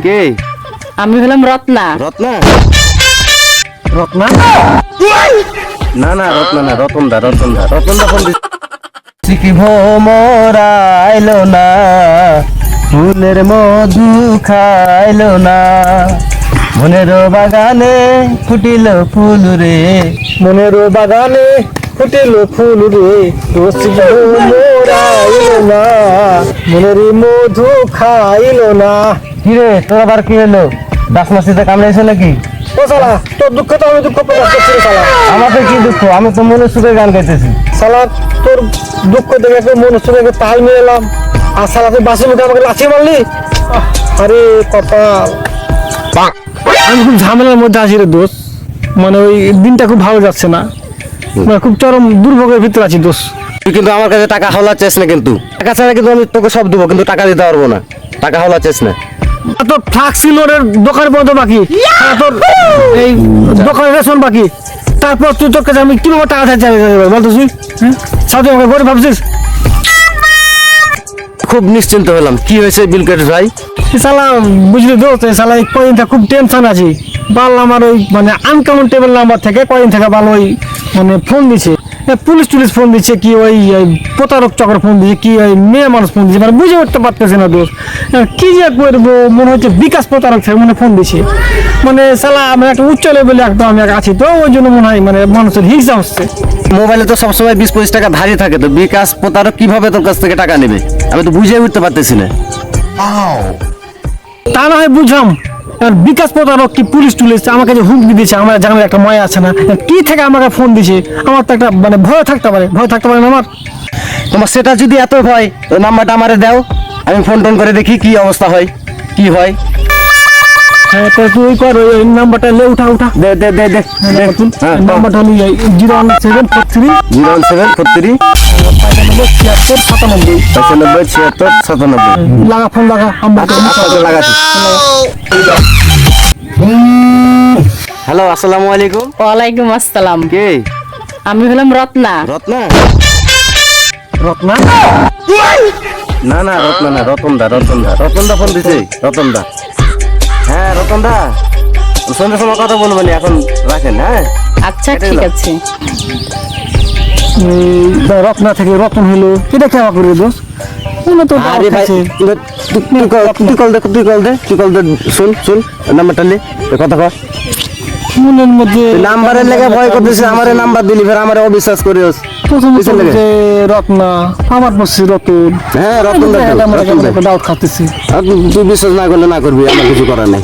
কে? আমি হলাম রত্না। রত্না? রত্না না না রত্না না, রতনদা ফোন দিছে। কি ভোমরা আইলো না, ফুলের মধু খাইলো না, মনের বাগানে ফুটিল ফুল রে, মনের বাগানে ফুটিল ফুল রে, ভোমরা আইলো না, মনের মধু খাইলো না। কিরে তোর আবার কি হলো? দাস মাসিতে কামড়েছে নাকি? ও শালা, তোর দুঃখ তো আমি দুঃখ প্রকাশ করছি রে শালা। আমাদের কি দুঃখ? আমি তো মনে সুখে গান গাইতেছি। শালা তোর দুঃখ দেখে একটু মনে সুখে তাল নিয়ে এলাম, আর শালা তুই বাসের মধ্যে আমাকে লাথি মারলি। আরে কপাল, আমি খুব ঝামেলার মধ্যে আছি রে দোষ। মানে ওই দিনটা খুব ভালো যাচ্ছে না, মানে খুব চরম দুর্ভোগের ভিতরে আছি দোষ। তুই কিন্তু আমার কাছে টাকা হাওলা চাস না, কিন্তু টাকা ছাড়া কিন্তু আমি তোকে সব দেবো, কিন্তু টাকা দিতে পারবো না। টাকা হাওলা চাস না। তোর ফ্লাক্সিলোডের দোকান বন্ধ বাকি, আর তোর এই দোকানের রেশন বাকি, তারপর তুই তোর কাছে আমি কিভাবে টাকা চাইছি বলতো তুই? সাথে আমাকে গরিব ভাবছিস? খুব নিশ্চিন্ত হলাম। কি হয়েছে বিলকেট ভাই? শালা বুঝলি দোস্ত, শালা এই কদিন থেকে খুব টেনশন আছি। বাল আমার ওই মানে আনকমন টেবিল নাম্বার থেকে কদিন থেকে বাল ওই মানে ফোন দিছে, পুলিশ টুলিশ ফোন দিচ্ছে, কি ওই প্রতারক চক্র ফোন দিচ্ছে, কি ওই মেয়ে মানুষ ফোন দিচ্ছে, মানে বুঝে উঠতে পারতেছে না দোস্ত। কি যে করবো, মনে হচ্ছে বিকাশ প্রতারক থেকে মনে ফোন দিচ্ছে। মানে শালা আমি একটা উচ্চ লেভেলে একদম আমি আছি, তো ওই জন্য মনে হয় মানে মানুষের হিংসা হচ্ছে। মোবাইলে তো সবসময় 20-25 টাকা ধারি থাকে, তো বিকাশ প্রতারক কিভাবে তোর কাছ থেকে টাকা নেবে? আমি তো বুঝে উঠতে পারতেছি না। তা না হয় বুঝলাম, আর বিকাশ প্রতারক কি পুলিশ টুলিশ আমাকে যে হুমকি দিচ্ছে, আমার জানার একটা ময়া আছে না, কি থেকে আমাকে ফোন দিছে? আমার তো একটা মানে ভয় থাকতে পারে না আমার। তোমার সেটা যদি এত ভয়, ওই নাম্বারটা আমারে দাও, আমি ফোন টোন করে দেখি কি অবস্থা হয়, কি হয়। হ্যাঁ তো তুই কর, ওই নাম্বারটা লে, উঠা দে দে দে দে হ্যাঁ, নাম্বারটা হলো 01743 01743 96 95 76 97। লাগা, ফোন লাগা, আচ্ছা লাগাচ্ছি। হ্যালো, আসসালামু আলাইকুম। ওয়ালাইকুম আসসালাম। কে? আমি হলাম রত্না। রত্না? রত্না না না রত্না না, রতনদা ফোন দিছে। রতনদা, হ্যাঁ রতনদা, সন্ধ্যার সময় কথা বলবেন, এখন রাখেন। হ্যাঁ আচ্ছা ঠিক আছে। রত্না থেকে রতন হলো, এটা কেমন করে দোষ? আরে ভাই, তুই কল দে, শুন নাম্বারটা নে, কথা কর। মনের মধ্যে নাম্বারের লেগে ভয় করতেছে, আমারে নাম্বার দিলি, ফের আমারে অবিশ্বাস করিস। প্রথমে রত্না, আমার পড়ছি রতন। হ্যাঁ রতনদা, ডাউট খাতেছি। তুই বিশ্বাস না করলে না করবি, আমার কিছু করার নেই।